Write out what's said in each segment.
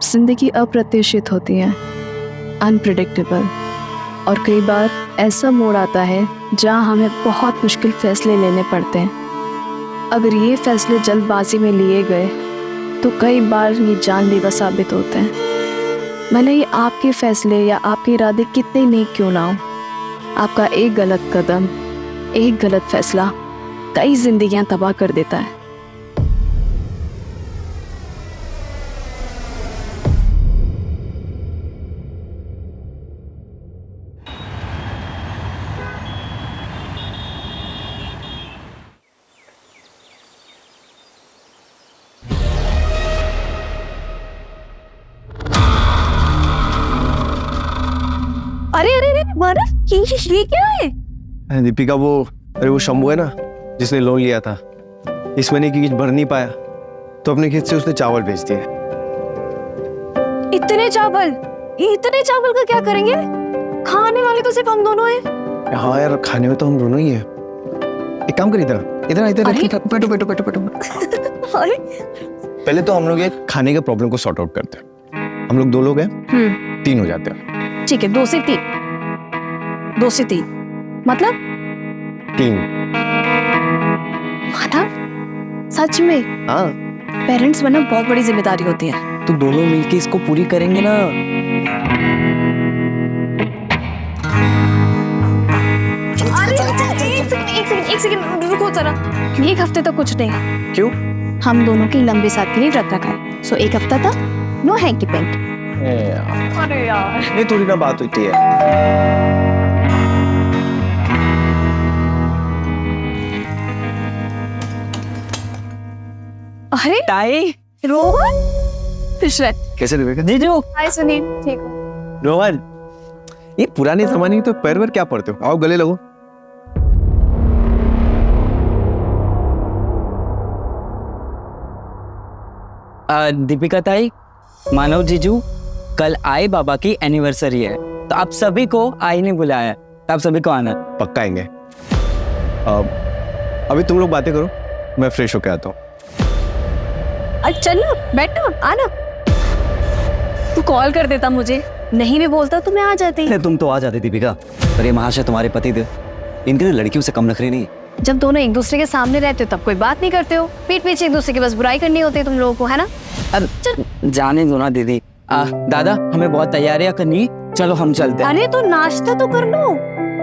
जिंदगी अप्रत्याशित होती है, अनप्रिडिक्टेबल, और कई बार ऐसा मोड़ आता है जहां हमें बहुत मुश्किल फैसले लेने पड़ते हैं। अगर ये फैसले जल्दबाजी में लिए गए तो कई बार ये जानलेवा साबित होते हैं। भले ही आपके फैसले या आपके इरादे कितने नेक क्यों ना हो, आपका एक गलत कदम, एक गलत फैसला कई जिंदगियां तबाह कर देता है। अरे अरे अरे मानव, ये क्या है? दीपिका वो शंभू है ना, जिसने लोन लिया था, इस महीने की किस्त भर नहीं पाया तो अपने खेत से उसने चावल बेच दिए। इतने चावल का क्या करेंगे? खाने वाले तो सिर्फ हम दोनों हैं। हाँ यार, खाने में तो हम दोनों ही हैं। एक काम कर, इधर बैठो। अरे पहले तो हम लोग ये खाने के प्रॉब्लम को सॉर्ट आउट करते हैं। हम लोग 2 लोग हैं, 3 हो जाते हैं। ठीक है, 2 से 3 मतलब 3। मानव, सच में? हाँ, पेरेंट्स बनना बहुत बड़ी जिम्मेदारी होती है। तो दोनों मिलके इसको पूरी करेंगे ना। एक सेकंड रुको जरा। एक हफ्ते तो कुछ नहीं। क्यों? हम दोनों की लंबे साथ के लिए व्रत रखा है, सो एक हफ्ता तक नो हैंकी पेंट। अरे यार, ये थोड़ी ना बात होती है। अरे ताई, रोहन, कैसे दीपिका? जीजू, हाय सुनील, ठीक हो? रोहन, ये पुराने जमाने की तो पैर क्या पड़ते हो? आओ गले लगो। दीपिका ताई, मानव जीजू, कल आई बाबा की एनिवर्सरी है, तो आप सभी को आई ने बुलाया है, तो आप सभी को आना। पक्का आएंगे। अभी तुम लोग बातें करो, मैं फ्रेश होके आता हूँ। चल ना, बैठ ना, आना। तू कॉल कर देता मुझे, नहीं भी बोलता तो मैं आ जाती। अरे तुम तो आ जाती दीपिका, पर ये महाशय तुम्हारे पति थे, इनके लिए लड़कियों से कम नखरे नहीं। जब दोनों एक दूसरे के सामने रहते हो तब कोई बात नहीं करते हो, पीठ पीछे एक दूसरे की बस बुराई करनी होती है तुम लोगों को, है ना? अब जाने दो ना दीदी। दादा, हमें बहुत तैयारियां करनी, चलो हम चलते हैं। अरे तो नाश्ता तो कर लो।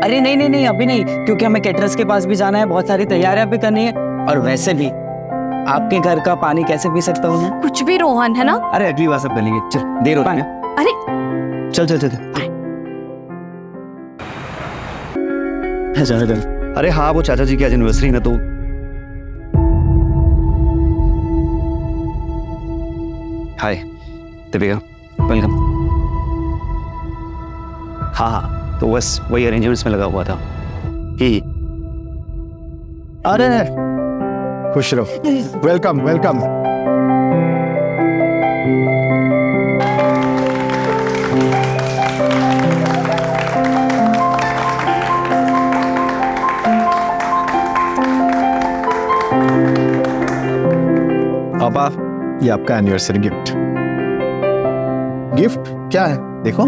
अरे नहीं, अभी नहीं, क्योंकि हमें कैटरर्स के पास भी जाना है, बहुत सारी तैयारियां भी करनी है, और वैसे भी आपके घर का पानी कैसे पी सकता हूँ मैं? कुछ भी रोहन, है ना? अरे अगली बार सब कर लेंगे, चल देर होती है। अरे चल। अरे हाँ, वो चाचा जी की आज एनिवर्सरी ना, तो हाय दीपिका, वेलकम। हाँ, तो बस वही अरेंजमेंट्स में लगा हुआ था ही। अरे खुश रहो। वेलकम। पापा, ये आपका एनिवर्सरी गिफ्ट। गिफ्ट क्या है देखो।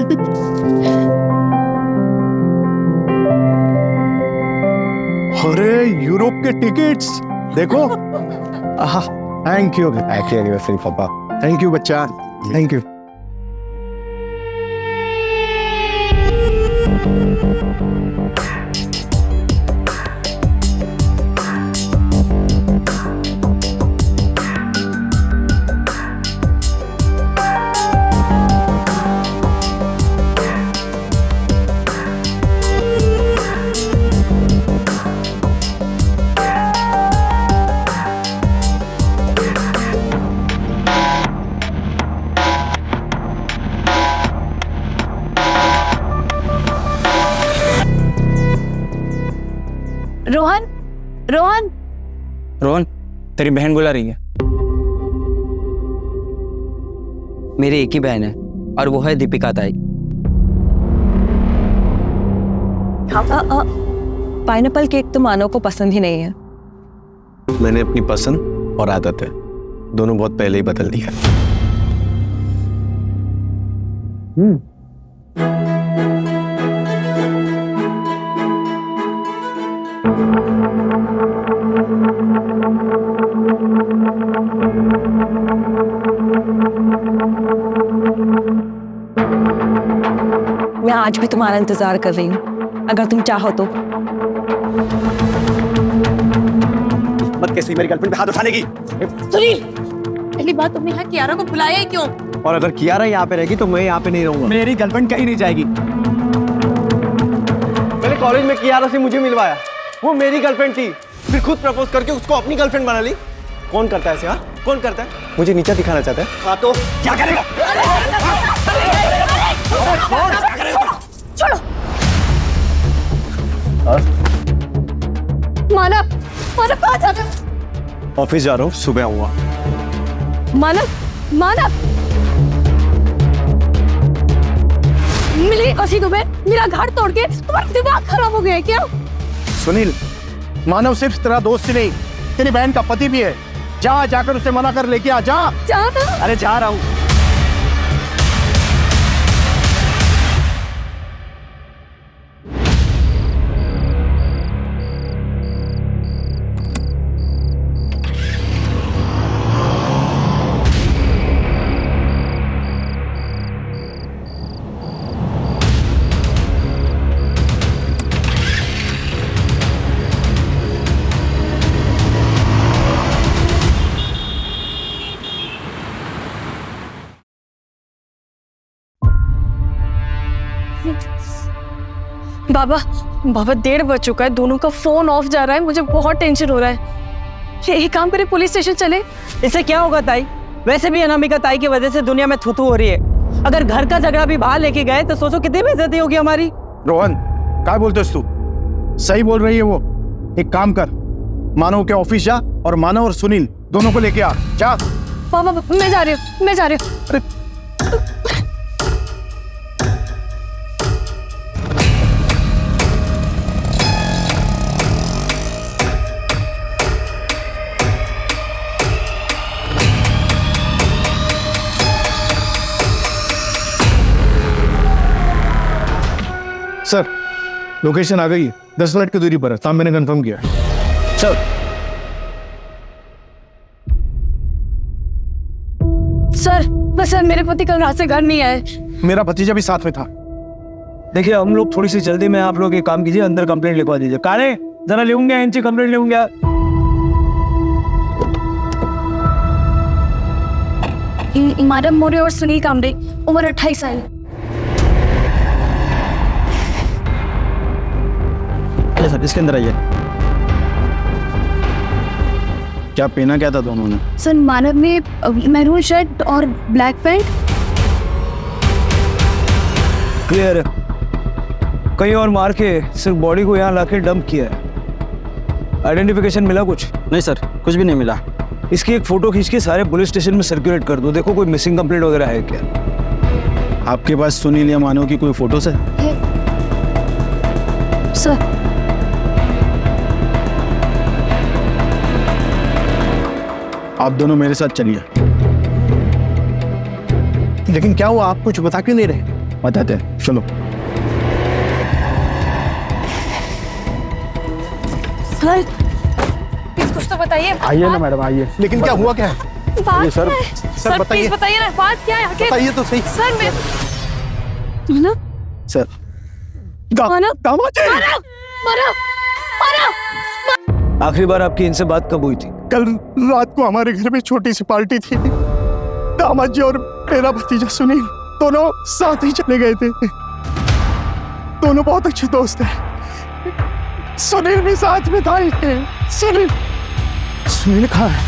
अरे यूरोप के टिकट्स देखो। थैंक यू, हैप्पी एनिवर्सरी पापा। थैंक यू बच्चा, थैंक यू। रोहन, तेरी बहन बुला रही है। मेरी एक ही बहन है, और वो है दीपिका ताई। पाइनएप्पल केक तो मानव को पसंद ही नहीं है। मैंने अपनी पसंद और आदत है दोनों बहुत पहले ही बदल दिया। मैं आज भी तुम्हारा इंतजार कर रही हूँ, अगर तुम चाहो तो। मत कैसे मेरी गर्लफ्रेंड पे हाथ उठाने की। सुनील, पहली बात तुमने यहाँ कियारा को बुलाया ही क्यों? और अगर कियारा यहाँ पे रहेगी तो मैं यहाँ पे नहीं रहूंगा। मेरी गर्लफ्रेंड कहीं नहीं जाएगी। मैंने कॉलेज में कियारा से मुझे मिलवाया, वो मेरी गर्लफ्रेंड थी, फिर खुद प्रपोज करके उसको अपनी गर्लफ्रेंड बना ली। कौन करता है ऐसे? हाँ, कौन करता है? मुझे नीचा दिखाना चाहता है? हाँ तो क्या करेगा? छोड़ो। मानव, मानव कहाँ जा रहे हो? ऑफिस जा रहा हूँ, सुबह आऊंगा। मानव, मानव, मिली कसी तुम्हें? मेरा घर तोड़ के तुम्हारा दिमाग खराब हो गया है क्या? सुनील, मानव सिर्फ तेरा दोस्त ही नहीं, तेरी बहन का पति भी है। जा, जाकर उसे मना कर लेके आ जा। जाना? अरे जा रहा हूँ। बाबा, बाबा 1:30 बज चुका है, दोनों का फोन ऑफ जा रहा है, मुझे बहुत टेंशन हो रहा है। एक काम करे, पुलिस स्टेशन चले। इससे क्या होगा ताई? वैसे भी अनामिका ताई की वजह से दुनिया में थू-थू हो रही है। अगर घर का झगड़ा भी बाहर लेके गए तो सोचो कितनी बेइज्जती होगी हमारी। रोहन, क्या बोलते तू? सही बोल रही है वो। एक काम कर, मानव के ऑफिस जा और मानव और सुनील दोनों को लेके आ। जा। बाबा, मैं जा रही हूँ, मैं जा रही हूँ। सर, लोकेशन आ गई है, 10 मिनट की दूरी पर है। साहब मैंने कंफर्म किया। सर, सर, मेरे पति कल रात से घर नहीं आए। मेरा भतीजा भी साथ में था। देखिए, हम लोग थोड़ी सी जल्दी में, आप लोग एक काम कीजिए, अंदर कंप्लेंट लिखवा दीजिए। कारे जरा लेंगे, इनसे कंप्लेंट लेंगे। मानव मोरे और सुनील कामरे, उम्र 28 साल। सर इसके अंदर आइए। क्या पहना क्या था दोनों ने? सर, मानव ने मैरून शर्ट और ब्लैक पैंट। क्लियर है, कहीं और मार के सिर्फ बॉडी को यहाँ लाके डंप किया है। आइडेंटिफिकेशन मिला कुछ? नहीं सर, कुछ भी नहीं मिला। इसकी एक फोटो खींच के सारे पुलिस स्टेशन में सर्कुलेट कर दो, देखो कोई मिसिंग कंप्लेंट वगैरह है क्या। आपके पास सुनील या मानव की कोई फोटोज है? सर, आप दोनों मेरे साथ चलिए। लेकिन क्या हुआ, आप कुछ बता क्यों नहीं रहे? बताते हैं, चलो। सर, प्लीज कुछ तो बताइए। आइए ना मैडम, आइए। लेकिन क्या हुआ, क्या है? बात सर, क्या है? सर बताइए। प्लीज बताइए ना, बात क्या है आखिर? बताइए तो सही। सर, मैं मानव, सर, मानव, दामाद जी! मानव, मानव, मानव। आखिरी बार आपकी इनसे बात कब हुई थी? कल रात को हमारे घर में छोटी सी पार्टी थी। दामाद जी और मेरा भतीजा सुनील दोनों साथ ही चले गए थे। दोनों बहुत अच्छे दोस्त हैं। सुनील भी साथ में था। सुनील कहाँ है?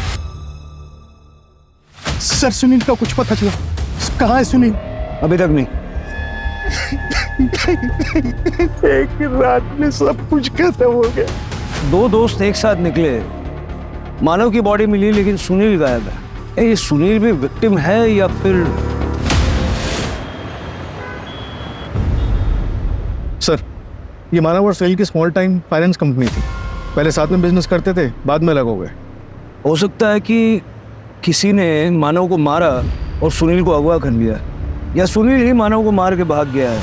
सर, सुनील का कुछ पता चला? कहाँ है सुनील? अभी तक नहीं। एक रात में सब कुछ खत्म हो गया। दो दोस्त एक साथ निकले, मानव की बॉडी मिली लेकिन सुनील गायब है। ये सुनील भी विक्टिम है या फिर? सर, ये मानव और सुनील की स्मॉल टाइम फाइनेंस कंपनी थी। पहले साथ में बिजनेस करते थे, बाद में अलग हो गए। हो सकता है कि किसी ने मानव को मारा और सुनील को अगवा कर लिया। या सुनील ही मानव को मार के भाग गया है,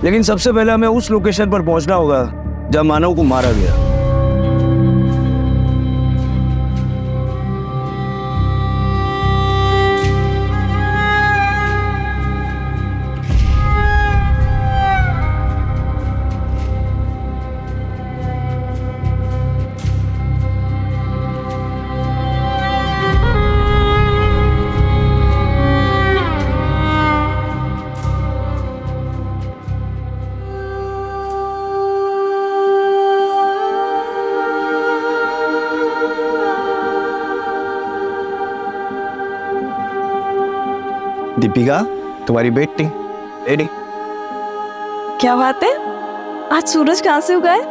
लेकिन सबसे पहले हमें उस लोकेशन पर पहुंचना होगा जहां मानव को मारा गया। दीपिका, तुम्हारी बेटी रेडी? क्या बात है, आज सूरज कहाँ से उगा है?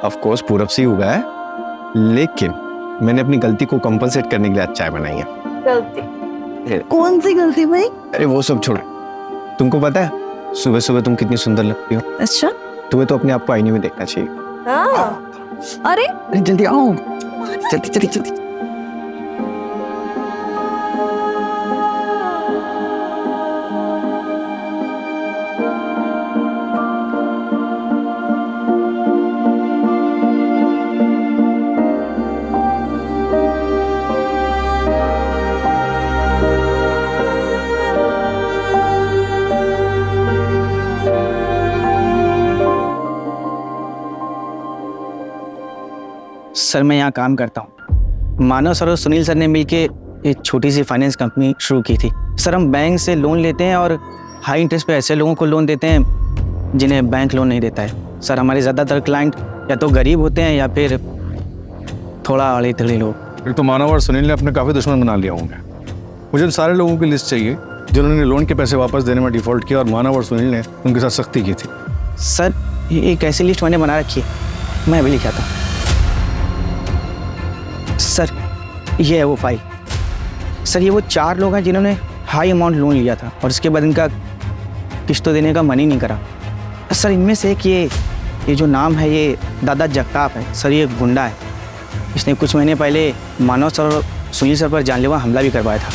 ऑफ कोर्स पूरब से ही उगा है, लेकिन मैंने अपनी गलती को कंपनसेट करने के लिए आज चाय बनाई है। गलती? कौन सी गलती भाई? अरे वो सब छोड़ो, तुमको पता है सुबह सुबह तुम कितनी सुंदर लगती हो। अच्छा। तुम्हें तो अपने आप को आईने में देखना चाहिए। अरे अरे जल्दी आओ, जल्दी जल्दी जल्दी। सर मैं यहाँ काम करता हूँ। मानव सर और सुनील सर ने मिलके एक छोटी सी फाइनेंस कंपनी शुरू की थी। सर हम बैंक से लोन लेते हैं और हाई इंटरेस्ट पे ऐसे लोगों को लोन देते हैं जिन्हें बैंक लोन नहीं देता है। सर हमारे ज़्यादातर क्लाइंट या तो गरीब होते हैं या फिर थोड़ा अड़े तड़े लोग। फिर तो मानव और सुनील ने अपने काफ़ी दुश्मन बना लिया होंगे। मुझे उन सारे लोगों की लिस्ट चाहिए जिन्होंने लोन के पैसे वापस देने में डिफ़ॉल्ट किया और मानव और सुनील ने उनके साथ सख्ती की थी। सर ये एक ऐसी लिस्ट मैंने बना रखी है, मैं अभी लिखा था। सर ये है वो फाइल। सर ये वो 4 लोग हैं जिन्होंने हाई अमाउंट लोन लिया था और इसके बाद इनका किस्तों देने का मन ही नहीं करा। सर इनमें से एक ये जो नाम है ये दादा जगताप है। सर ये एक गुंडा है, इसने कुछ महीने पहले मानव सर और सुनील सर पर जानलेवा हमला भी करवाया था।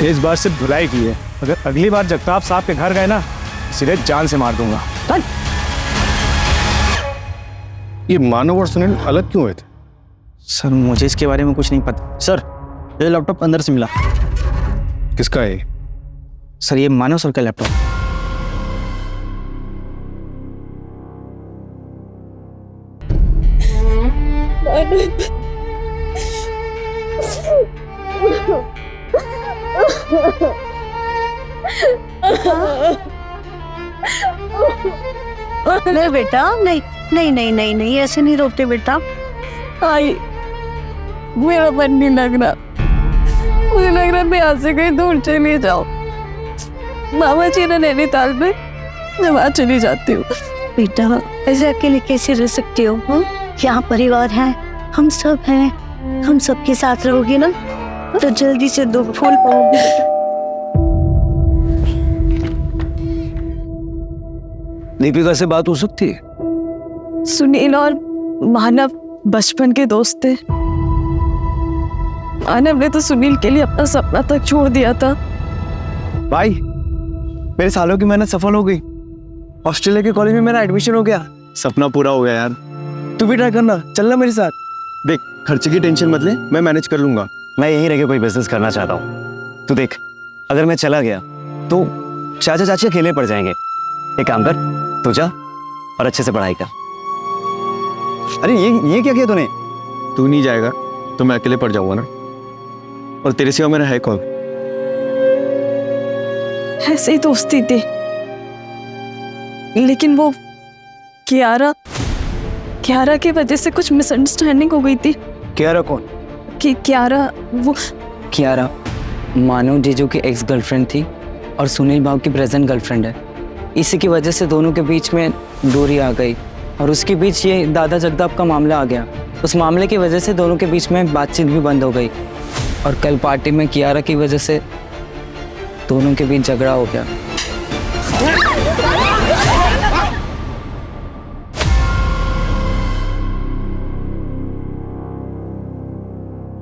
इस बार सिर्फ धुलाई की है, अगर अगली बार जगताप साहब के घर गए ना सीधे जान से मार दूंगा। ये मानव और सुनील अलग क्यों हुए थे? सर मुझे इसके बारे में कुछ नहीं पता। सर ये लैपटॉप अंदर से मिला। किसका है? सर ये मानव सर का लैपटॉप। नहीं बेटा, नहीं नहीं नहीं नहीं नहीं, ऐसे नहीं रोते बेटा। आई मेरा मन नहीं लग रहा, मुझे लग रहा है मैं यहाँ से कहीं दूर चली जाऊँ। मामा जी ने नैनीताल में, मैं वहाँ चली जाती हूँ। बेटा ऐसे अकेले कैसे रह सकते हो? यहाँ परिवार है, हम सब हैं, हम सबके साथ रहोगे ना तो जल्दी से दुख भूल पाओगे। दीपिका से बात हो सकती है? सुनील और मानव बचपन के दोस्त थे। मानव ने तो सुनील के लिए अपना सपना तक छोड़ दिया था। भाई मेरे सालों की मेहनत सफल हो गई, ऑस्ट्रेलिया के कॉलेज में मेरा एडमिशन हो गया, सपना पूरा हो गया यार। तू भी ट्राई करना, चलना मेरे साथ। देख खर्चे की टेंशन मत ले, मैं मैनेज कर लूंगा। मैं यहीं रह के कोई बिजनेस करना चाहता हूँ। तू देख, अगर मैं चला गया तो चाचा चाची अकेले पड़ जाएंगे। एक काम कर, तू जा और अच्छे से पढ़ाई कर। अरे ये क्या किया तूने? तू नहीं जाएगा तो मैं अकेले पड़ जाऊंगा ना, और तेरे सिवा मेरा है कौन? ऐसे ही दोस्ती थी, लेकिन वो कियारा की वजह से कुछ मिसअंडरस्टैंडिंग हो गई थी। कियारा कौन? कि कियारा वो कियारा मानव जीजू की एक्स गर्लफ्रेंड थी और सुनील बाबू की प्रेजेंट गर्लफ्रेंड है। इसी की वजह से दोनों के बीच में दूरी आ गई और उसके बीच ये दादा जगताप का मामला आ गया। उस मामले की वजह से दोनों के बीच में बातचीत भी बंद हो गई और कल पार्टी में कियारा की वजह से दोनों के बीच झगड़ा हो गया।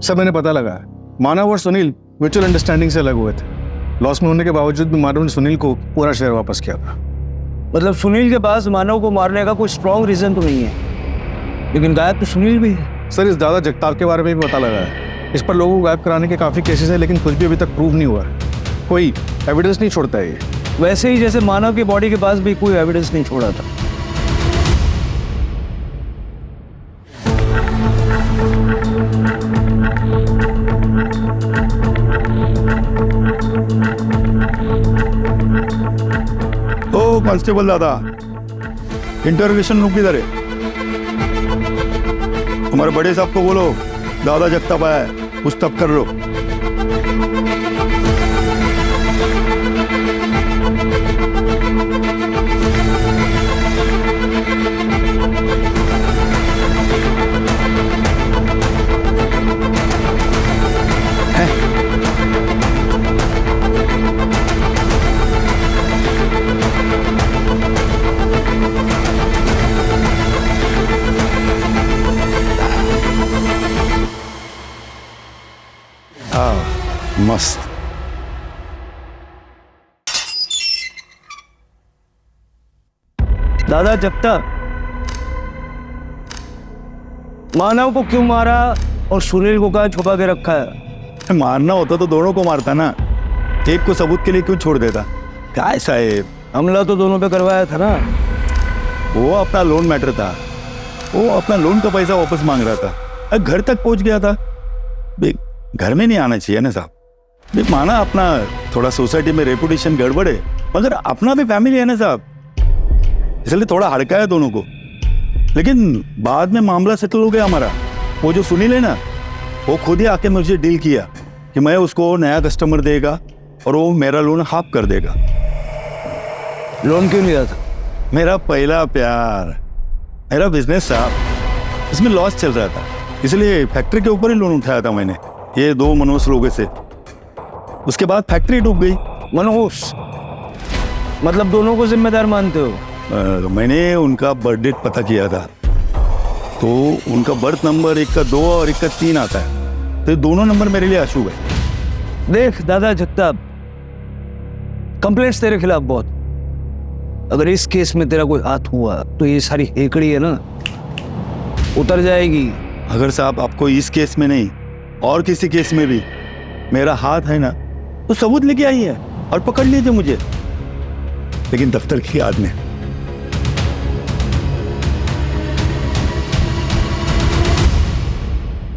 सब मैंने पता लगाया। मानव और सुनील म्यूचुअल अंडरस्टैंडिंग से अलग हुए थे। लॉस में होने के बावजूद भी मानव ने सुनील को पूरा शेयर वापस किया था। मतलब सुनील के पास मानव को मारने का कोई स्ट्रॉन्ग रीजन तो नहीं है, लेकिन गायब तो सुनील भी है। सर, इस दादा जगताप के बारे में भी पता लगा है। इस पर लोगों को गायब कराने के काफ़ी केसेस हैं, लेकिन कुछ भी अभी तक प्रूव नहीं हुआ है। कोई एविडेंस नहीं छोड़ता है ये। वैसे ही जैसे मानव की बॉडी के पास भी कोई एविडेंस नहीं छोड़ा था। ओ कांस्टेबल दादा, इंटरोगेशन रूम किधर है? हमारे बड़े साहब को बोलो दादा जगताप आया है, पूछताछ कर लो। मस्त। दादा जगताप, मानव को क्यों मारा और सुनील को कहाँ छुपा के रखा है? मारना होता तो दोनों को मारता ना, एक को सबूत के लिए क्यों छोड़ देता? क्या साहेब, हमला तो दोनों पे करवाया था ना। वो अपना लोन मैटर था, वो अपना लोन का पैसा वापस मांग रहा था, घर तक पहुंच गया था। घर में नहीं आना चाहिए ना साहब। माना अपना थोड़ा सोसाइटी में रेपुटेशन गड़बड़ है, मगर अपना भी फैमिली है ना साहब, इसलिए थोड़ा हड़का है दोनों को। लेकिन बाद में मामला सेटल हो गया हमारा। वो जो सुनील है ना, वो खुद ही आके मुझे डील किया कि मैं उसको नया कस्टमर देगा और वो मेरा लोन हाफ कर देगा। लोन क्यों लिया था? मेरा पहला प्यार, मेरा बिजनेस साहब, इसमें लॉस चल रहा था, इसलिए फैक्ट्री के ऊपर ही लोन उठाया था मैंने, ये 2 मनोज लोगों से। उसके बाद फैक्ट्री डूब गई। मनोज मतलब दोनों को जिम्मेदार मानते हो? मैंने उनका बर्थ डेट पता किया था, तो उनका बर्थ नंबर एक का 2 और एक का 3 आता है, तो दोनों नंबर मेरे लिए अशुभ है। देख दादा जगताप, कंप्लेंट्स तेरे खिलाफ बहुत, अगर इस केस में तेरा कोई हाथ हुआ तो ये सारी हेकड़ी है ना उतर जाएगी। अगर साहब आपको इस केस में नहीं और किसी केस में भी मेरा हाथ है ना, तो सबूत लेके आइए और पकड़ लीजिए मुझे, लेकिन दफ्तर की याद में।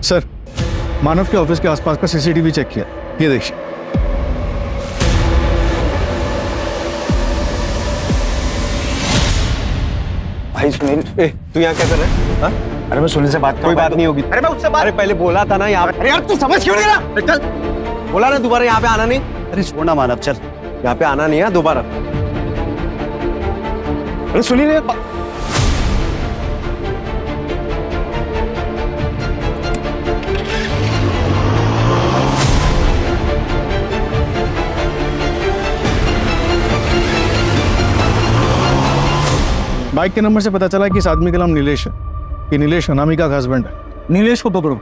सर, मानव के ऑफिस के आसपास का सीसीटीवी चेक किया, ये देखिए। भाई सुनील, तू यहाँ क्या कर रहा है? हाँ? अरे मैं सुनील से बात कर, कोई बात नहीं होगी। अरे मैं उससे बात, अरे पहले बोला था ना यहाँ पे। अरे यार तू समझ क्यों नहीं रहा? चल, बोला ना दोबारा यहाँ पे आना नहीं। अरे छोड़ना मानव, चल यहाँ पे आना नहीं है दोबारा। अरे सुनील, बाइक के नंबर से पता चला कि इस आदमी का नाम नीलेश है। ये नीलेश अनामिका का हस्बैंड है। नीलेश को पकड़ो।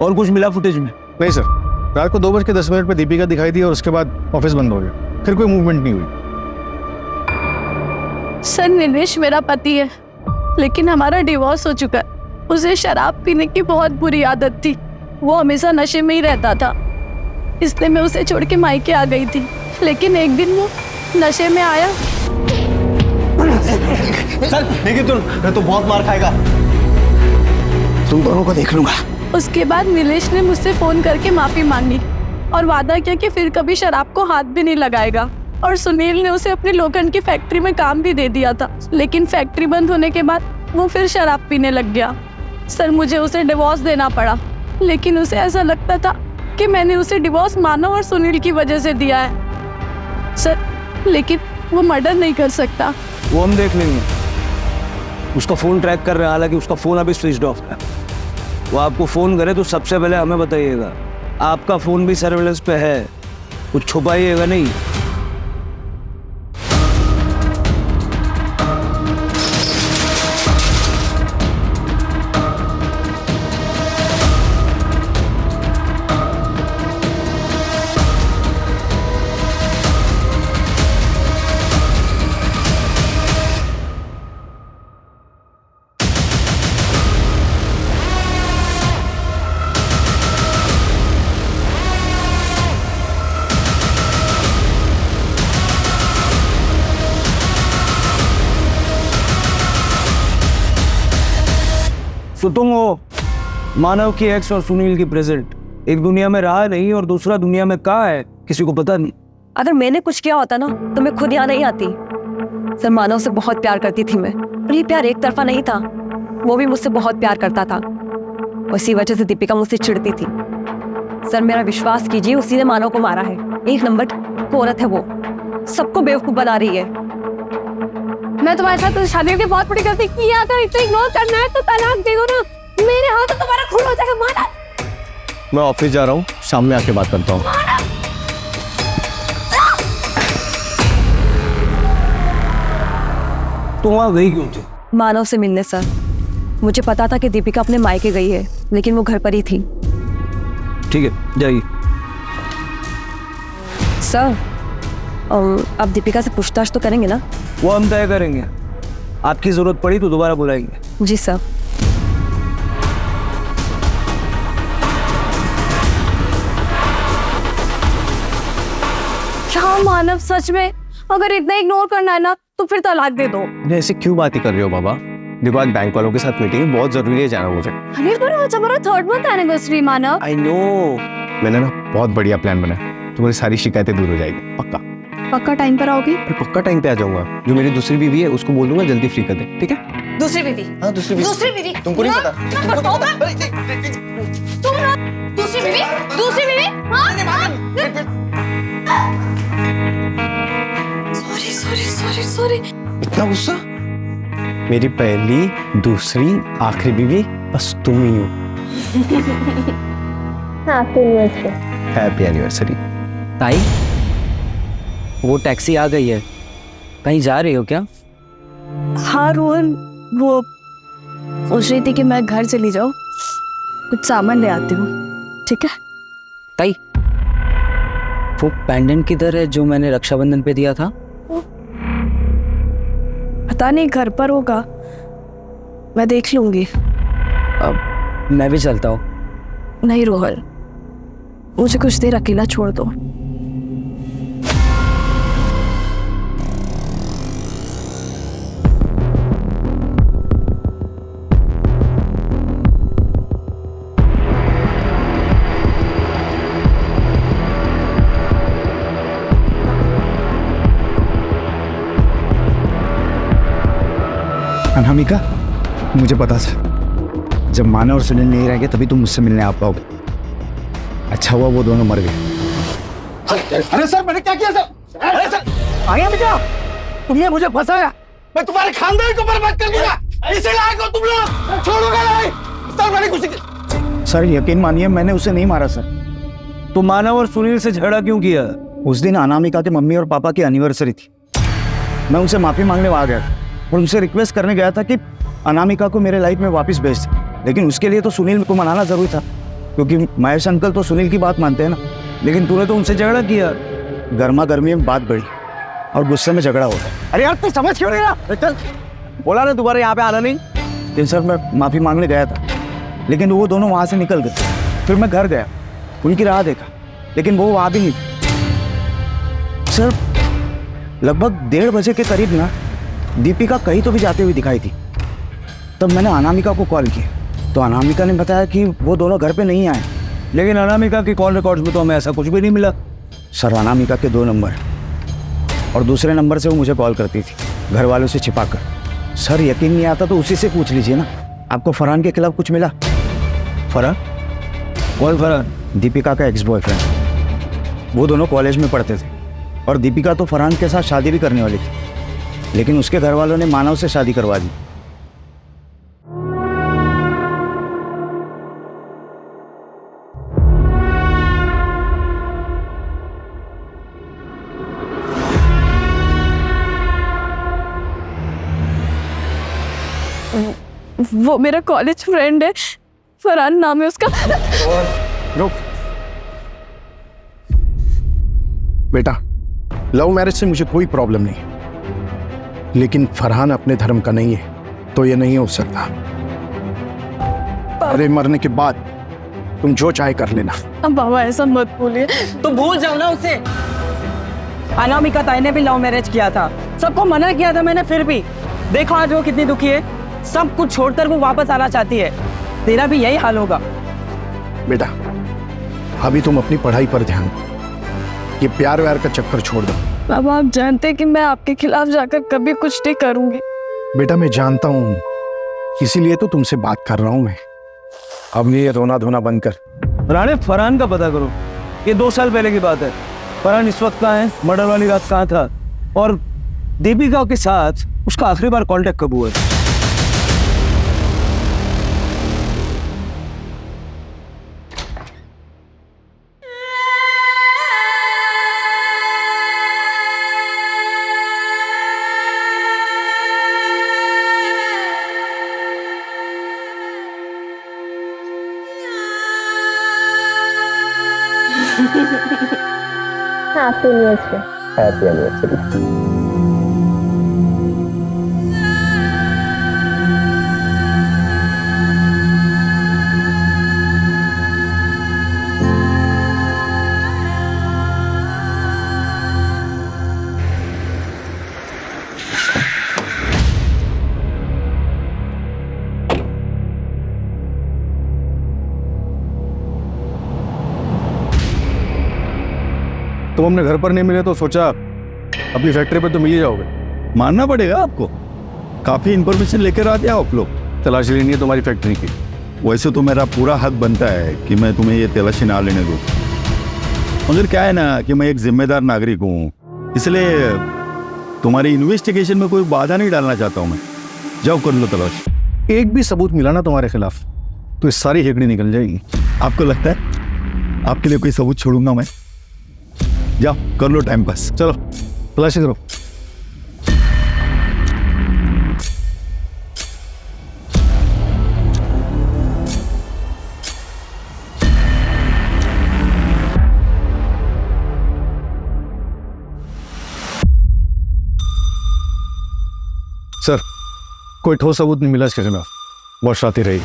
और कुछ मिला फुटेज में? नहीं सर, रात को 2:10 पे दीपिका दिखाई दी और उसके बाद ऑफिस बंद हो गया, फिर कोई मूवमेंट नहीं हुई। सर, नीलेश मेरा पति है, लेकिन हमारा डिवोर्स हो चुका है। उसे शराब पीने की बहुत बुरी आदत थी, वो हमेशा नशे में ही रहता था, इसलिए मैं उसे छोड़ के मायके आ गई थी। लेकिन एक दिन वो नशे में आया। चल लेकिन तो बहुत मार खाएगा। तुम दोनों को देख लूंगा। उसके बाद नीलेश ने मुझसे फोन करके माफी मांगी और वादा किया कि फिर कभी शराब को हाथ भी नहीं लगाएगा। और सुनील ने उसे अपनी लोखंड की फैक्ट्री में काम भी दे दिया था, लेकिन फैक्ट्री बंद होने के बाद वो फिर शराब पीने लग गया। सर, मुझे उसे डिवोर्स देना पड़ा, लेकिन उसे ऐसा लगता था कि मैंने उसे डिवोर्स मानव और सुनील की वजह से दिया है। सर, लेकिन वो मर्डर नहीं कर सकता। वो हम देख लेंगे। उसका फोन ट्रैक कर रहे हैं, हालांकि उसका फोन अभी स्विच ऑफ है। वो आपको फोन करे तो सबसे पहले हमें बताइएगा। आपका फोन भी सर्वेलेंस पे है, कुछ छुपाइएगा नहीं। तो तुम हो मानव की एक्स और सुनील की प्रेजेंट। एक दुनिया में रहा नहीं और दूसरा दुनिया में कहाँ है किसी को पता नहीं। अगर मैंने कुछ किया होता ना तो मैं खुद यहाँ नहीं आती। सर मानव से बहुत प्यार करती थी मैं, और ये प्यार एक तरफा नहीं था, वो भी मुझसे बहुत प्यार करता था। उसी वजह से दीपिका मुझसे चिढ़ती थी। सर मेरा विश्वास कीजिए, उसी ने मानव को मारा है। एक नंबर की औरत है वो, सबको बेवकूफ बना रही है। मैं तुम्हारे साथ तो शादी की बहुत बड़ी गलती की। अगर इतना इग्नोर करना है तो तलाक दे दो ना, मेरे हाथ तो तुम्हारा खून हो जाएगा। माना मैं ऑफिस जा रहा हूँ, शाम में आके बात करता हूँ। तुम वहां गई क्यों थी? मानव से मिलने सर। मुझे पता था कि दीपिका अपने मायके गई है, लेकिन वो घर पर ही थी। ठीक है जाइए। सर अब दीपिका से पूछताछ तो करेंगे ना? वो हम तय करेंगे, आपकी जरूरत पड़ी तो दोबारा बुलाएंगे। जी सर। क्या मानव सच में अगर इतना इग्नोर करना है ना तो फिर तलाक दे दो। अरे ऐसे क्यों बातें कर रहे हो बाबा? देखो आज बैंक वालों के साथ मीटिंग है, बहुत जरूरी है जाना मुझे। अरे पर आज हमारा 3rd month anniversary Manav. I know, मैंने ना बहुत बढ़िया प्लान बनाया, तुम्हारी सारी शिकायतें दूर हो जाएगी पक्का। पक्का टाइम पर आओगी? अरे पक्का टाइम पे आ जाऊंगा। जो मेरी दूसरी बीवी है उसको बोल दूंगा जल्दी फ्री कर दे, ठीक है? दूसरी बीवी? हाँ दूसरी बीवी। दूसरी बीवी? तुमको नहीं पता? तुम ना दूसरी बीवी? दूसरी बीवी? सॉरी। इतना गुस्सा? मेरी पहली, दूसरी, आखिरी बीवी बस तुम ही हो। Happy anniversary. ताई वो टैक्सी आ गई है, कहीं जा रही हो क्या? हाँ रोहन, वो सोच रही थी कि मैं घर चली जाऊँ, कुछ सामान ले आती हूँ। ठीक है ताई वो पेंडेंट किधर है जो मैंने रक्षाबंधन पे दिया था? पता नहीं, घर पर होगा, मैं देख लूंगी। अब मैं भी चलता हूँ। नहीं रोहन, मुझे कुछ देर अकेला छोड़ दो। अनामिका, मुझे पता था जब मानव और सुनील नहीं रहेंगे तभी तुम मुझसे मिलने आ पाओगे। अच्छा हुआ वो दोनों मर गए। अरे सर मैंने क्या किया सर? अरे सर आया बेटा, तुमने मुझे फंसाया, मैं तुम्हारे खानदान को बर्बाद कर दूंगा। इसे लायक हो तुम लोग, छोड़ोगे नहीं। सर मैंने कुछ सर यकीन मानिए मैंने उसे नहीं मारा सर। तो मानव और सुनील से झगड़ा क्यों किया? उस दिन अनामिका के मम्मी और पापा की एनिवर्सरी थी। मैं उनसे माफी मांगने आ गया और उनसे रिक्वेस्ट करने गया था कि अनामिका को मेरे लाइफ में वापस भेज दे, लेकिन उसके लिए तो सुनील को मनाना जरूरी था, क्योंकि महेश अंकल तो सुनील की बात मानते हैं ना। लेकिन तूने तो उनसे झगड़ा किया। गर्मा गर्मी में बात बढ़ी और गुस्से में झगड़ा हो गया। अरे यार तू समझ क्यों नहीं रहा? चल बोला ना दोबारा यहाँ पे आना नहीं। लेकिन सर मैं माफी मांगने गया था, लेकिन वो दोनों वहाँ से निकल गए। फिर मैं घर गया, उनकी राह देखा, लेकिन वो वहाँ भी नहीं थी। सर लगभग 1:30 बजे के करीब ना दीपिका कहीं तो भी जाते हुए दिखाई थी। तब मैंने अनामिका को कॉल किया तो अनामिका ने बताया कि वो दोनों घर पे नहीं आए। लेकिन अनामिका की कॉल रिकॉर्ड्स में तो हमें ऐसा कुछ भी नहीं मिला। सर अनामिका के 2 नंबर और दूसरे नंबर से वो मुझे कॉल करती थी, घर वालों से छिपाकर। सर यकीन नहीं आता तो उसी से पूछ लीजिए ना। आपको फरहान के खिलाफ कुछ मिला? फरहान? कौन फरहान? दीपिका का एक्स बॉयफ्रेंड। वो दोनों कॉलेज में पढ़ते थे और दीपिका तो फरहान के साथ शादी भी करने वाली थी, लेकिन उसके घर वालों ने मानव से शादी करवा दी। वो मेरा कॉलेज फ्रेंड है, फरहान नाम है उसका। रुक बेटा, लव मैरिज से मुझे कोई प्रॉब्लम नहीं, लेकिन फरहान अपने धर्म का नहीं है तो ये नहीं हो सकता। अरे मरने के बाद तुम जो चाहे कर लेना। अब बाबा ऐसा मत बोलिए। तो भूल जाओ ना उसे। अनामिका ताई ने भी लव मैरिज किया था, सबको मना किया था मैंने, फिर भी देखो आज वो कितनी दुखी है। सब कुछ छोड़कर वो वापस आना चाहती है। तेरा भी यही हाल होगा। बेटा अभी तुम अपनी पढ़ाई पर ध्यान दो, ये प्यार व्यार का चक्कर छोड़ दो। बाबा आप जानते हैं कि मैं आपके खिलाफ जाकर कभी कुछ नहीं करूंगी। बेटा मैं जानता हूँ, इसीलिए तो तुमसे बात कर रहा हूँ मैं। अब ये रोना धोना बंद कर। राणे फरहान का पता करो, ये 2 साल पहले की बात है। फरहान इस वक्त कहाँ है, मर्डर वाली रात कहाँ था, और दीपिका के साथ उसका आखिरी बार कांटेक्ट कब हुआ है? तुम अपने घर पर नहीं मिले तो सोचा अपनी फैक्ट्री पर तो मिल ही जाओगे। मानना पड़ेगा आपको, काफ़ी इन्फॉर्मेशन लेकर आते हो आप लोग। तलाशी लेनी है तुम्हारी फैक्ट्री की। वैसे तो मेरा पूरा हक बनता है कि मैं तुम्हें ये तलाशी ना लेने दूँ, मगर क्या है ना कि मैं एक जिम्मेदार नागरिक हूँ, इसलिए तुम्हारी इन्वेस्टिगेशन में कोई बाधा नहीं डालना चाहता हूँ मैं। जाओ कर लो तलाश। एक भी सबूत मिला ना तुम्हारे खिलाफ तो ये सारी हेकड़ी निकल जाएगी। आपको लगता है आपके लिए कोई सबूत छोड़ूंगा मैं? जाओ कर लो टाइम पास। चलो तलाशी करो। सर कोई ठोस सबूत नहीं मिला इसके खिलाफ, बहुत शाती रही।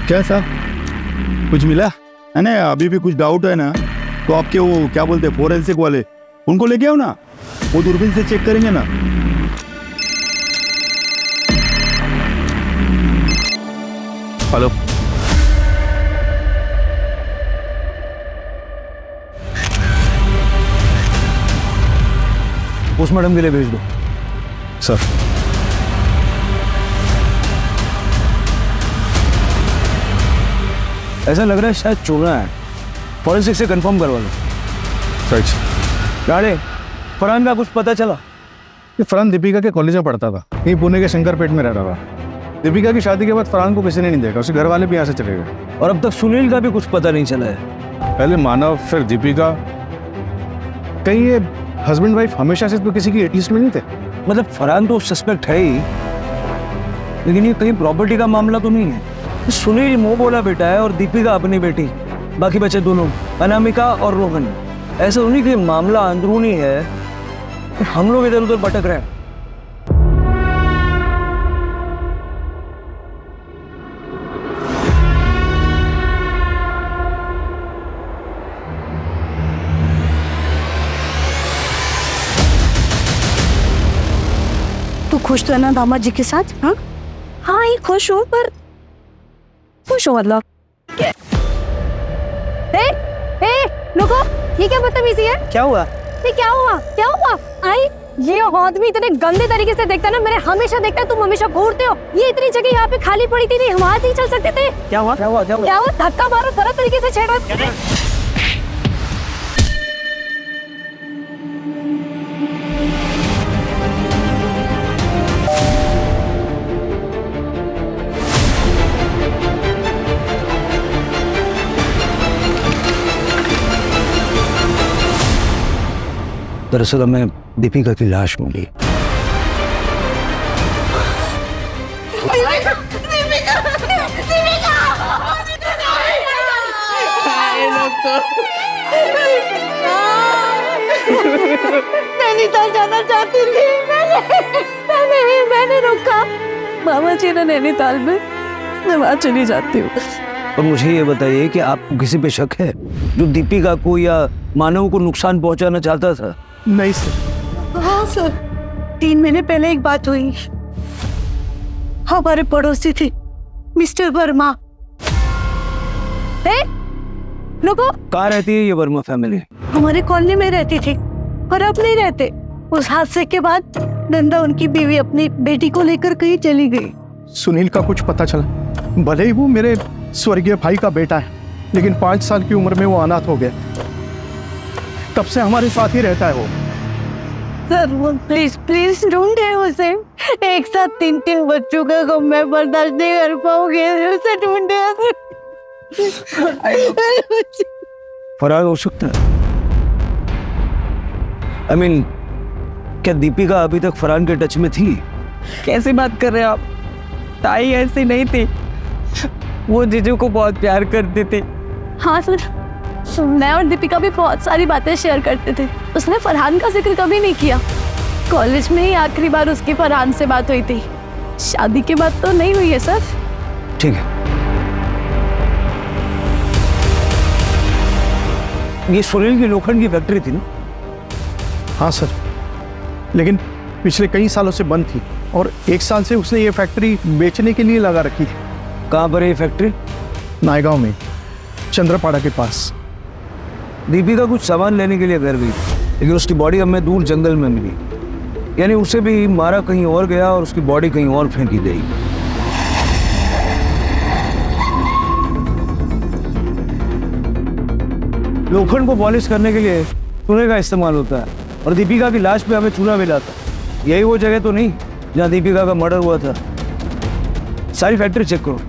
क्या साहब कुछ मिला है ना? अभी भी कुछ डाउट है ना तो आपके वो क्या बोलते हैं फोरेंसिक वाले, उनको लेके आओ ना, वो दूरबीन से चेक करेंगे ना। हेलो पोस्टमार्टम के लिए भेज दो। सर ऐसा लग रहा है शायद चोरा है, फॉरेंसिक से कंफर्म करवा लो। सच राणे फरहान का कुछ पता चला? ये फरहान दीपिका के कॉलेज में पढ़ता था, यहीं पुणे के शंकरपेट में रहता था। दीपिका की शादी के बाद फरहान को किसी ने नहीं देखा, उसके घर वाले भी यहाँ से चले गए। और अब तक सुनील का भी कुछ पता नहीं चला है। पहले मानव फिर दीपिका, कहीं ये हस्बैंड वाइफ हमेशा से तो किसी की एटलीस्ट में नहीं थे? मतलब फरहान तो सस्पेक्ट है ही, लेकिन ये कहीं प्रॉपर्टी का मामला तो नहीं है। सुनील मोह बोला बेटा है और दीपिका अपनी बेटी, बाकी बचे दोनों अनामिका और रोहन। ऐसा उन्हीं के मामला अंदरूनी है, हम लोग इधर उधर भटक रहे हैं। तू खुश तो है ना दामाद जी के साथ? हाँ हाँ ये खुश हो, पर खुश हो मतलब रुको, ये क्या बदतमीजी है? क्या हुआ? ये क्या हुआ? क्या हुआ? आई ये आदमी इतने गंदे तरीके से देखता है ना, मेरे हमेशा देखता है, तुम हमेशा घूरते हो। ये इतनी जगह यहाँ पे खाली पड़ी थी, नहीं हम वहां नहीं चल सकते थे? क्या हुआ? क्या हुआ? क्या हुआ? क्या हुआ? धक्का मारो, तरह तरीके से छेड़ा। दरअसल हमें दीपिका की लाश मिली। नैनीताल जाना चाहती थी मैंने रोका। मामा जी ने नैनीताल में, मैं वहां चली जाती हूँ। और मुझे ये बताइए कि आपको किसी पे शक है जो दीपिका को या मानव को नुकसान पहुंचाना चाहता था? नहीं सर। हाँ सर, 3 महीने पहले एक बात हुई। हमारे पड़ोसी थे मिस्टर वर्मा। रुको, कहाँ रहती है ये वर्मा फैमिली? हमारे कॉलोनी में रहती थी और अब नहीं रहते। उस हादसे के बाद नंदा उनकी बीवी अपनी बेटी को लेकर कहीं चली गई। सुनील का कुछ पता चला? भले ही वो मेरे स्वर्गीय भाई का बेटा है, लेकिन 5 साल की उम्र में वो अनाथ हो गया। तब से हमारे साथ ही रहता है वो। सर वो प्लीज प्लीज ढूंढे उसे। एक साथ 3 बच्चों का गम मैं बर्दाश्त नहीं कर पाऊंगी, उसे ढूंढे। फरार हो सकता है। I mean, क्या दीपिका अभी तक फरहान के टच में थी? कैसी बात कर रहे हैं आप? ताई ऐसी नहीं थी, वो जीजू को बहुत प्यार करती थी। हाँ सर, मैं और दीपिका भी बहुत सारी बातें शेयर करते थे। उसने फरहान का जिक्र कभी नहीं किया। कॉलेज में ही आखिरी बार उसकी फरहान से बात हुई थी। शादी के बाद तो नहीं हुई है सर। ठीक है, ये सुनील की लोखंड की फैक्ट्री थी ना? हाँ सर, लेकिन पिछले कई सालों से बंद थी और 1 साल से उसने ये फैक्ट्री बेचने के लिए लगा रखी थी। कहाँ पर है ये फैक्ट्री? नायगांव में, चंद्रपाड़ा के पास। दीपिका कुछ सामान लेने के लिए घर गई, लेकिन उसकी बॉडी हमें दूर जंगल में मिली। यानी उसे भी मारा कहीं और गया और उसकी बॉडी कहीं और फेंकी गई। लोखंड को पॉलिश करने के लिए चूने का इस्तेमाल होता है और दीपिका की लाश पे हमें चूना मिला था। यही वो जगह तो नहीं जहाँ दीपिका का मर्डर हुआ था? सारी फैक्ट्री चेक करो।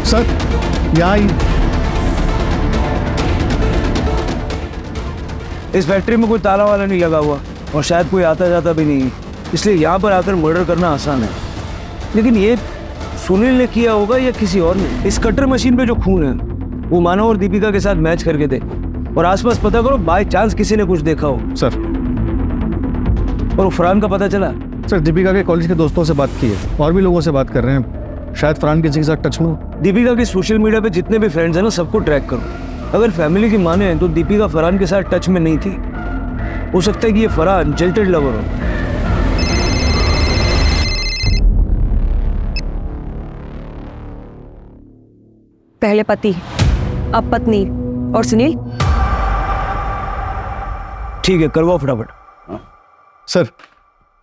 सर यहाँ इस फैक्ट्री में कोई ताला वाला नहीं लगा हुआ और शायद कोई आता जाता भी नहीं है, इसलिए यहाँ पर आकर मर्डर करना आसान है। लेकिन ये सुनील ने किया होगा या किसी और ने? इस कटर मशीन पे जो खून है वो मानव और दीपिका के साथ मैच करके दे और आसपास पता करो, बाय चांस किसी ने कुछ देखा हो। सर, और फरहान का पता चला? सर दीपिका के कॉलेज के दोस्तों से बात की है और भी लोगों से बात कर रहे हैं, शायद फरहान किसी के साथ टच में हो। दीपिका के सोशल मीडिया पे जितने भी फ्रेंड्स हैं ना, सबको ट्रैक करो। अगर फैमिली की माने तो दीपिका फरहान के साथ टच में नहीं थी। हो सकता है कि ये फरहान जिल्टेड लवर हो। पहले पति, अब पत्नी और सुनील। ठीक है, करवाओ फटाफट। सर,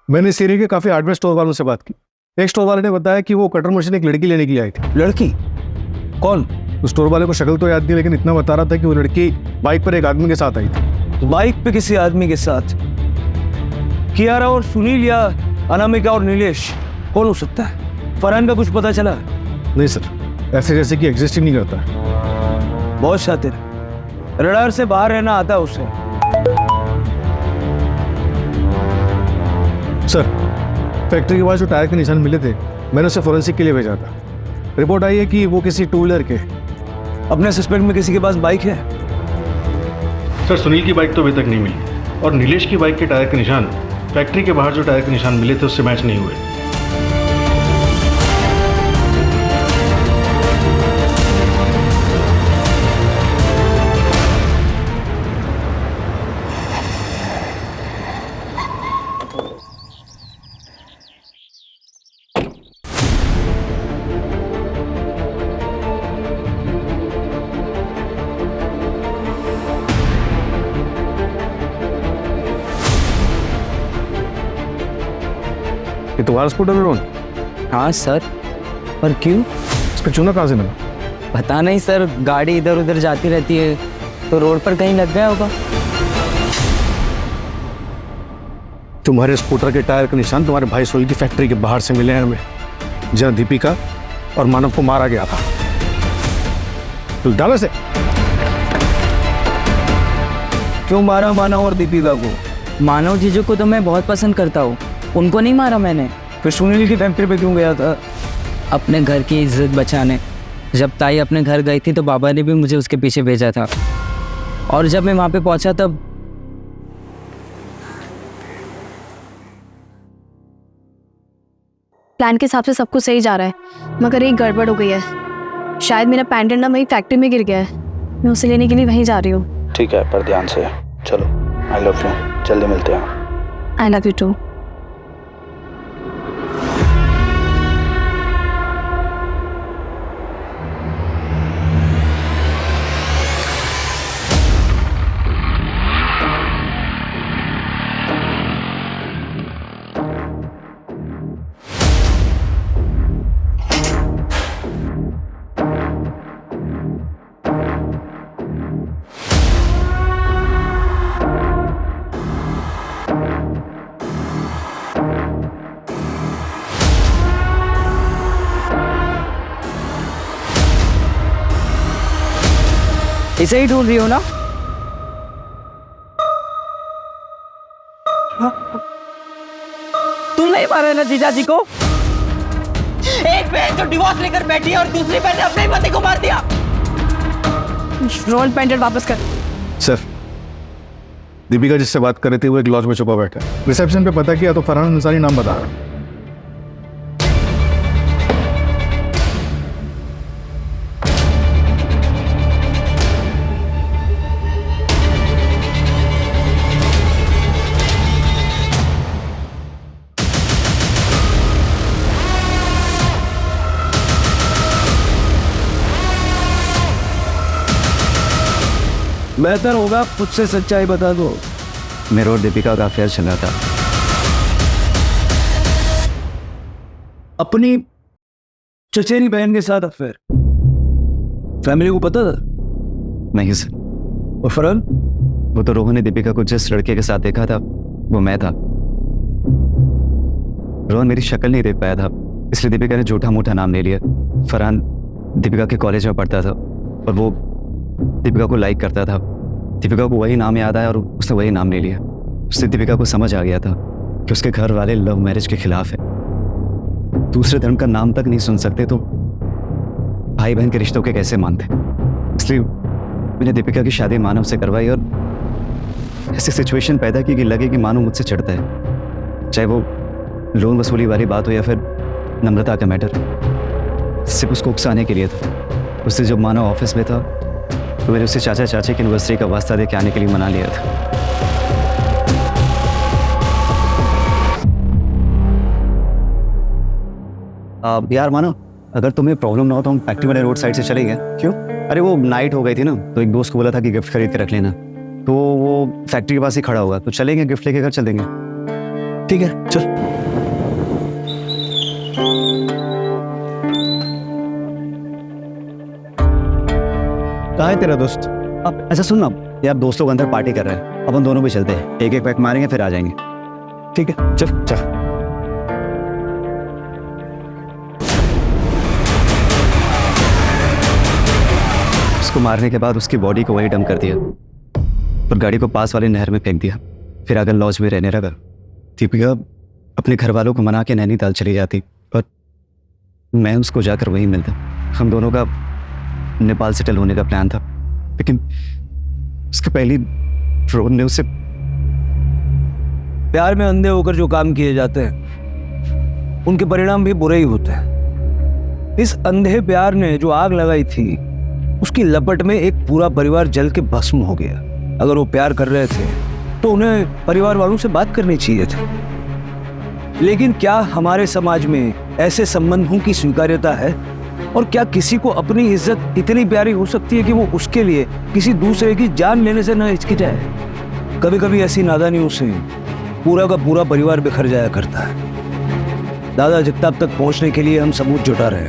मैंने इस एरिया के काफी हार्डवेयर स्टोर वालों से बात की। एक स्टोर वाले ने बताया कि वो कटर मशीन एक लड़की लेने के लिए आई थी। लड़की? कौन? उस स्टोर वाले को शक्ल तो याद नहीं, लेकिन इतना बता रहा था कि वो लड़की बाइक पर एक आदमी के साथ आई थी। बाइक पे किसी आदमी के साथ? कियारा और सुनील या अनामिका और नीलेश, कौन हो सकता है? फरहान का कुछ पता चला? नहीं सर, ऐसे जैसे कि एग्जिस्ट ही नहीं करता। बहुत शातिर, रडार से बाहर रहना आता है उसे। सर, फैक्ट्री के पास जो टायर के निशान मिले थे, मैंने उसे फोरेंसिक के लिए भेजा था। रिपोर्ट आई है कि वो किसी 2 व्हीलर के। अपने सस्पेक्ट में किसी के पास बाइक है? सर, सुनील की बाइक तो अभी तक नहीं मिली और नीलेश की बाइक के टायर के निशान फैक्ट्री के बाहर जो टायर के निशान मिले थे उससे मैच नहीं हुए। ये तुम्हारा स्कूटर है रोहन? हाँ सर, पर क्यों? इस पे चूना कहाँ से मिला? पता नहीं सर, गाड़ी इधर उधर जाती रहती है तो रोड पर कहीं लग गया होगा। तुम्हारे स्कूटर के टायर के निशान तुम्हारे भाई सोई की फैक्ट्री के बाहर से मिले हैं हमें, जहाँ दीपिका और मानव को मारा गया था। तो डाला से क्यों मारा मानव और दीपिका को? मानव जीजू को तो मैं बहुत पसंद करता हूँ, उनको नहीं मारा मैंने। फिर सुनील की फैक्ट्री पे क्यों गया था? अपने घर की इज्जत बचाने। जब ताई अपने घर गई थी तो बाबा ने भी मुझे उसके पीछे भेजा था, और जब मैं वहाँ पे पहुँचा तब प्लान के हिसाब से सब कुछ सही जा रहा है, मगर एक गड़बड़ हो गई है। शायद मेरा पेंडेंट ना वही फैक्ट्री में गिर गया है। मैं उसे लेने के लिए वहीं जा रही हूँ। ठीक है, पर ध्यान से चलो। आई लव यू, जल्दी मिलते हैं। I love you too. इसे ही ढूंढ रही हो ना? तुम नहीं मारे ना जीजा जी को? एक बहन जो डिवोर्स लेकर बैठी है और दूसरी बहन ने अपने ही पति को मार दिया। रोल पेंटेड वापस कर। सर, दीपिका जिससे बात कर रही थी वो एक लॉज में छुपा बैठा है। रिसेप्शन पे पता किया तो फरहान अंसारी नाम बता रहा है। बेहतर होगा खुद से सच्चाई बता दो। मेरे और दीपिका का अफेयर चल रहा था। अपनी चचेरी बहन के साथ अफेयर? फैमिली को पता था? नहीं सर। और फरहान? वो तो रोहन ने दीपिका को जिस लड़के के साथ देखा था वो मैं था। रोहन मेरी शक्ल नहीं देख पाया था, इसलिए दीपिका ने झूठा मूठा नाम ले लिया। फरहान दीपिका के कॉलेज में पढ़ता था और वो दीपिका को लाइक करता था। दीपिका को वही नाम याद आया और उसने वही नाम ले लिया। उससे दीपिका को समझ आ गया था कि उसके घर वाले लव मैरिज के खिलाफ है, दूसरे धर्म का नाम तक नहीं सुन सकते तो भाई बहन के रिश्तों के कैसे मानते। इसलिए मैंने दीपिका की शादी मानव से करवाई और ऐसी सिचुएशन पैदा की कि लगे कि मानव मुझसे चिढ़ता है, चाहे वो लोन वसूली वाली बात हो या फिर नम्रता का मैटर। सिर्फ उसको उकसाने के लिए था। उससे जब मानव ऑफिस में था तो मैंने उससे चाचा चाची की एनिवर्सरी का वास्ता दे के आने के लिए मना लिया था। यार मानो, अगर तुम्हें प्रॉब्लम ना हो तो हम फैक्ट्री वाले रोड साइड से चलेंगे। क्यों? अरे वो नाइट हो गई थी ना, तो एक दोस्त को बोला था कि गिफ्ट खरीद के रख लेना, तो वो फैक्ट्री के पास ही खड़ा होगा, तो चलेंगे गिफ्ट लेके घर चल देंगे। ठीक है चल। कहाँ है तेरा दोस्त? अब अच्छा सुन ना यार, दोस्त लोग अंदर पार्टी कर रहे हैं, अपन दोनों भी चलते हैं, एक एक पैक मारेंगे फिर आ जाएंगे। ठीक है चल चल। उसको मारने के बाद उसकी बॉडी को वही डंप कर दिया और गाड़ी को पास वाले नहर में फेंक दिया। फिर आकर लॉज में रहने लगा। दीपिका अपने घर वालों को मना के नैनीताल चली जाती और मैं उसको जाकर वहीं मिलता। हम दोनों का नेपाल सेटल होने का प्लान था, लेकिन उसके पहली रोहन ने उसे प्यार में अंधे होकर जो काम किए जाते हैं उनके परिणाम भी बुरे ही होते हैं। इस अंधे प्यार ने जो आग लगाई थी उसकी लपट में एक पूरा परिवार जल के भस्म हो गया। अगर वो प्यार कर रहे थे तो उन्हें परिवार वालों से बात करनी चाहिए थी, लेकिन क्या हमारे समाज में ऐसे संबंधों की स्वीकार्यता है? और क्या किसी को अपनी इज्जत इतनी प्यारी हो सकती है कि वो उसके लिए किसी दूसरे की जान लेने से न हिचकिचाए? कभी कभी ऐसी नादानियों से पूरा का पूरा परिवार बिखर जाया करता है। दादा जगताप तक पहुंचने के लिए हम सबूत जुटा रहे हैं।